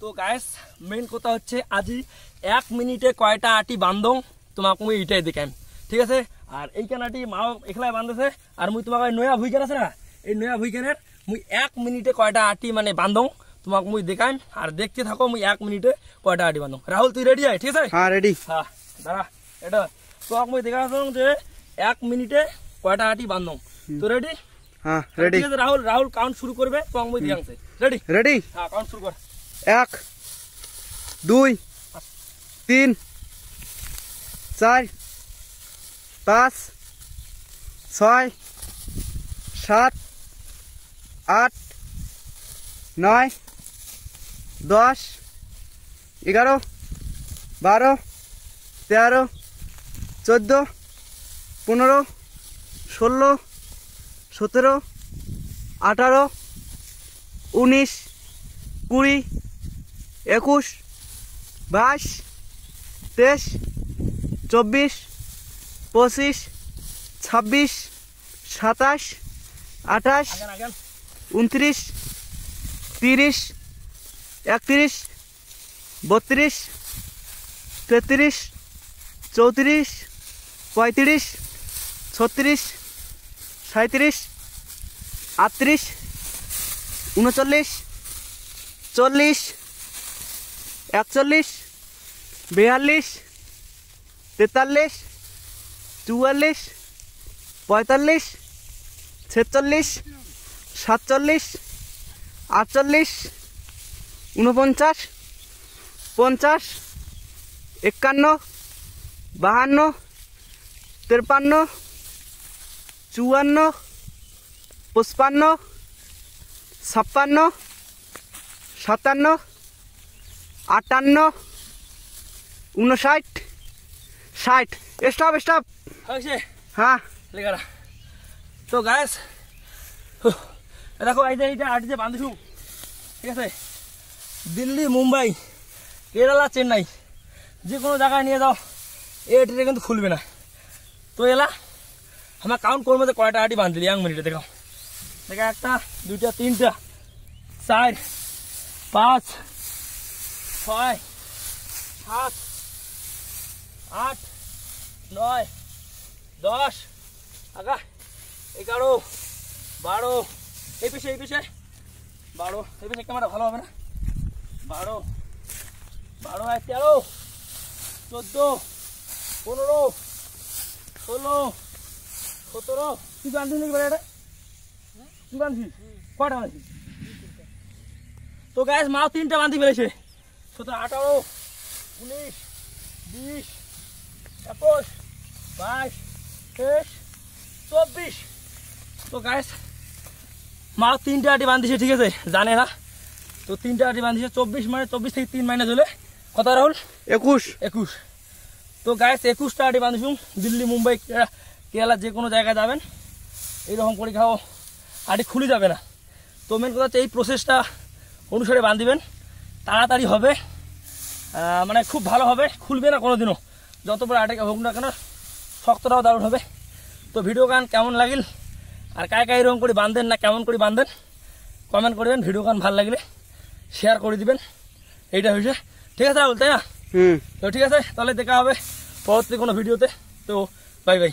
তো guys main কথা হচ্ছে আজি 1 মিনিটে কয়টা আটি বান্ধং তোমাকে মুই এটাই দেখাম, ঠিক আছে। আর এইখান আটি মাও একলাই বাঁধেছে, আর মুই তোমাকে নয়া ভুইখান আছে না, এই নয়া ভুইখানের মুই 1 মিনিটে কয়টা আটি মানে বান্ধং তোমাকে মুই দেখাম। আর দেখতে থাকো মুই 1 মিনিটে কয়টা আটি বান্ধং। রাহুল তুই রেডি আয়, ঠিক আছে? হ্যাঁ রেডি। হ্যাঁ দাঁড়া, এটা তোমাকে মুই দেখাচ্ছ যে 1 মিনিটে কয়টা আটি বান্ধং। তো রেডি? হ্যাঁ রেডি। ঠিক আছে রাহুল কাউন্ট শুরু করবে, তোমাকে মুই দেখাচ্ছি। রেডি? রেডি। হ্যাঁ কাউন্ট শুরু কর। 1 2 3 4 5 6 7 8 9 10 11 12 13 14 15 16 17 18 19 20 21 22 23 24 25 26 27 28 29 30 31 32 33 34 35 36 37 38 39 40 41 42 43 44 45 46 47 48 49 50 51 52 53 54 55 56 57 58 59 60। Stop stop. হ্যাঁ লেখা। তো গাইস দেখো এইটা আটিতে বাঁধিছু, ঠিক আছে। দিল্লি, মুম্বাই, কেরালা, চেন্নাই যে কোনো জায়গায় নিয়ে যাও এই আটিটা কিন্তু খুলবে না। তো এলা আমরা কাউন্ট করবো যে কয়টা আটি বাঁধলি 1 মিনিটে। দেখো দেখা 1টা 2টা 3টা 4 5 6 7 8 9 10 আগা 11 12 এই পিছে 12 এই পিছে ক্যামেরা ভালো হবে না। 12 12 আর 13 14 15 16 17 তুই বাঁধবি নাকি এটা? তুই বাঁধবি কয়টা বাঁধবি? তো গ্যাস মাও 3টা বাঁধি ফেলেছে। 17 18 19 20 21 22 23 24। তো গ্যাস মাও 3টা আটি বাঁধিছে, ঠিক আছে, জানে না। তো 3টা আটি বাঁধিছে 24 মানে 24 থেকে 3 মাইনাস হলে কত রাহুল? 21। তো গ্যাস 21টা আটি বাঁধিছুম। দিল্লি, মুম্বাই, কেরালা যে কোনো জায়গায় যাবেন এইরকম করে খাও আটি খুলে যাবে না। তো মেন কথা হচ্ছে এই প্রসেসটা অনুসারে বাঁধিবেন, তাড়াতাড়ি হবে, মানে খুব ভালো হবে, খুলবে না কোনো দিনও। যত বড় আটি হোক না কেন শক্তটাও দারুণ হবে। তো ভিডিও গান কেমন লাগিল আর কায় কায় এরকম করে বাঁধেন না কেমন করে বাঁধেন কমেন্ট করবেন। ভিডিও গান ভালো লাগলে শেয়ার করে দিবেন। এইটা হয়েছে, ঠিক আছে রাহুল, তাই না? তো ঠিক আছে, তাহলে দেখা হবে পরবর্তী কোনো ভিডিওতে। তো বাই বাই।